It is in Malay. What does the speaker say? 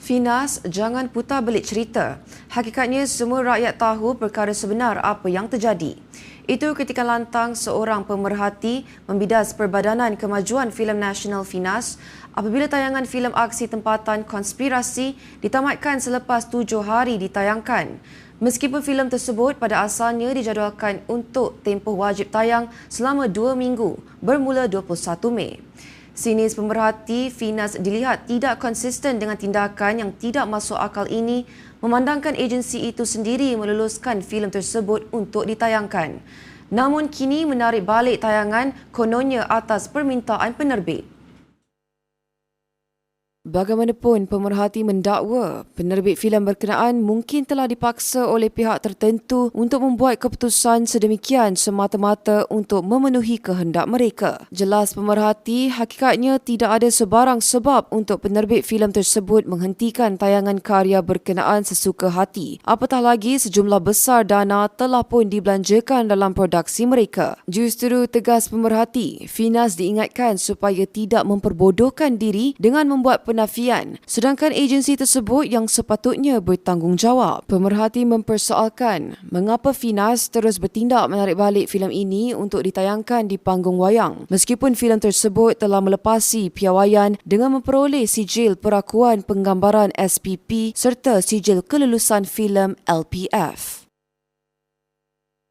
Finas, jangan putar belik cerita. Hakikatnya semua rakyat tahu perkara sebenar apa yang terjadi. Itu ketika lantang seorang pemerhati membidas Perbadanan Kemajuan Filem Nasional Finas apabila tayangan filem aksi tempatan konspirasi ditamatkan selepas 7 hari ditayangkan. Meskipun filem tersebut pada asalnya dijadualkan untuk tempoh wajib tayang selama 2 minggu bermula 21 Mei. Sinis pemerhati Finas dilihat tidak konsisten dengan tindakan yang tidak masuk akal ini memandangkan agensi itu sendiri meluluskan filem tersebut untuk ditayangkan. Namun kini menarik balik tayangan kononnya atas permintaan penerbit. Bagaimanapun, pemerhati mendakwa penerbit filem berkenaan mungkin telah dipaksa oleh pihak tertentu untuk membuat keputusan sedemikian semata-mata untuk memenuhi kehendak mereka. Jelas pemerhati, hakikatnya tidak ada sebarang sebab untuk penerbit filem tersebut menghentikan tayangan karya berkenaan sesuka hati. Apatah lagi sejumlah besar dana telah pun dibelanjakan dalam produksi mereka. Justru tegas pemerhati, Finas diingatkan supaya tidak memperbodohkan diri dengan membuat penafian, sedangkan agensi tersebut yang sepatutnya bertanggungjawab. Pemerhati mempersoalkan mengapa Finas terus bertindak menarik balik filem ini untuk ditayangkan di panggung wayang, meskipun filem tersebut telah melepasi piawaian dengan memperoleh sijil perakuan penggambaran SPP serta sijil kelulusan filem LPF.